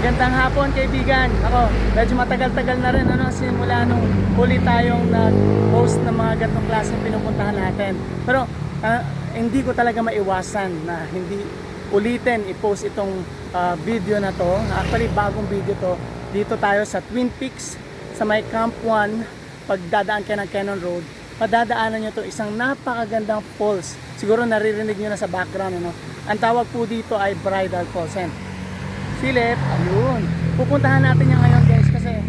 Magandang hapon kaibigan. Ako, medyo matagal-tagal na rin simula nung huli tayong nag-post ng mga ganitong klaseng pinupuntahan natin. Pero hindi ko talaga maiwasan na hindi ulitin i-post itong video na to. Actually, bagong video to. Dito tayo sa Twin Peaks sa may Camp 1. Pagdadaan kayo ng Cannon Road, madadaanan nyo to isang napakagandang falls. Siguro naririnig nyo na sa background. Ang tawag po dito ay Bridal Falls. Philip, ayun. Pupuntahan natin yan ngayon guys kasi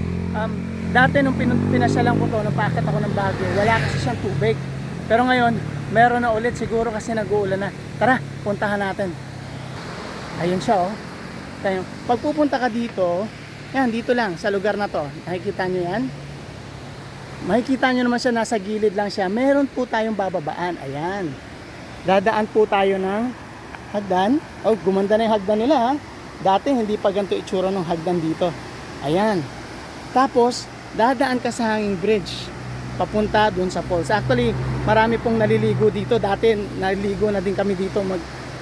dati nung pinasyalan ko to, nung paakit ako ng Baguio, wala kasi siyang tubig. Pero ngayon, meron na ulit siguro kasi nag-uulan na. Tara, puntahan natin. Ayun siya oh. Tayo. Pag pupunta ka dito, yan, dito lang, sa lugar na to. Nakikita nyo yan? Makikita nyo naman siya, nasa gilid lang siya. Meron po tayong bababaan. Ayan. Dadaan po tayo ng hagdan. Oh, gumanda na yung hagdan nila ha. Dati hindi pa ganito itsura ng hagdan dito. Ayan. Tapos, dadaan ka sa hanging bridge. Papunta dun sa falls. Actually, marami pong naliligo dito. Dati, naliligo na din kami dito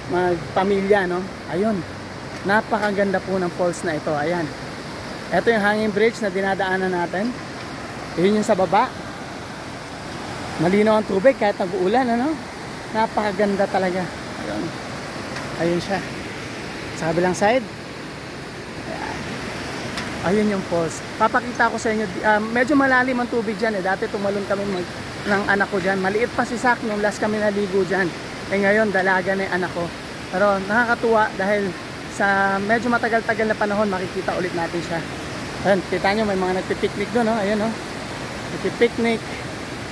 magpamilya, no? Ayun. Napakaganda po ng falls na ito. Ayan. Ito yung hanging bridge na dinadaanan natin. Yun yung sa baba. Malinaw ang tubig kahit nag-uulan, ano? Napakaganda talaga. Ayun. Ayun siya. Sa kabilang side. Ayan. Ayun yung falls. Papakita ko sa inyo. Medyo malalim ang tubig dyan. Dati tumalon kami ng anak ko dyan. Maliit pa si Sak nung last kami naligo dyan. Ngayon dalaga na yung anak ko. Pero nakakatuwa dahil sa medyo matagal-tagal na panahon makikita ulit natin siya. Ayun, kita nyo may mga nagpipiknik doon. Ayun oh. Nagpipiknik.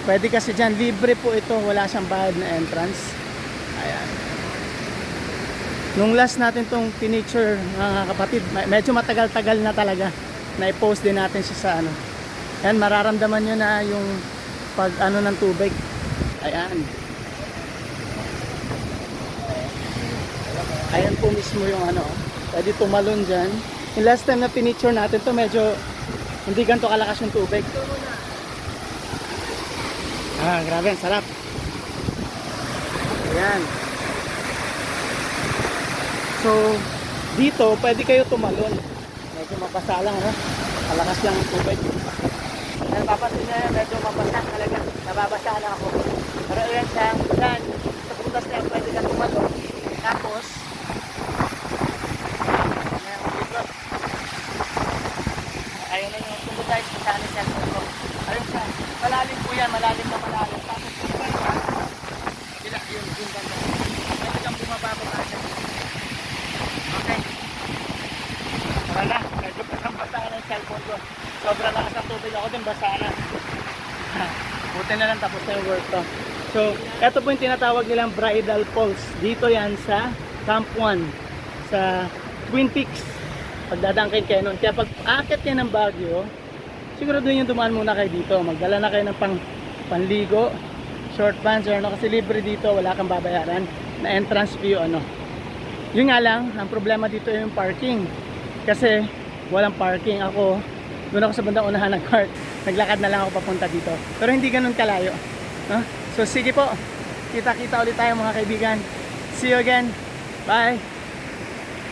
Pwede kasi dyan. Libre po ito. Wala siyang bayad na entrance. Ayan. Nung last natin tong picture mga kapatid, medyo matagal-tagal na talaga na i-post din natin siya sa ano. Ayan, mararamdaman nyo na yung pag ano ng tubig. Ayan. Ayan po mismo yung ano. Pwede tumalon dyan. Yung last time na picture natin to medyo hindi ganito kalakas yung tubig. Grabe, ang sarap. Ayan. So, dito, pwede kayo tumalon. Medyo mapasa lang, ha? Malakas lang ang tubig. Napapansin nyo yan, medyo mapasa talaga. Nababasa na ako. Pero yan siya, dyan, sa butas na yan, pwede ka tumalon. Tapos, ayun na yung tungkol tayo sa channel yan. Ayun siya, malalim po yan, malalim na malalim. Tapos, yung banda, yung banda. Pwede kang bumababa ka siya. Okay. Tara na. Medyo basa na yung cellphone ko. Sobrang lakas ng tubig ako din. Basa na. Buti na lang tapos na yung work to. So, eto po yung tinatawag nilang Bridal Falls. Dito yan sa Camp 1. Sa Twin Peaks. Pagdadaan kayo Cannon. Kaya pag akit kayo ng Baguio, siguro doon yung dumaan muna kayo dito. Magdala na kayo ng panligo, short pants, or ano. Kasi libre dito. Wala kang babayaran na entrance fee ano. Yun nga lang, ang problema dito yung parking. Kasi walang parking. Ako, doon ako sa bandang unahan ng cart. Naglakad na lang ako papunta dito. Pero hindi ganun kalayo. So sige po, kita-kita ulit tayo mga kaibigan. See you again. Bye.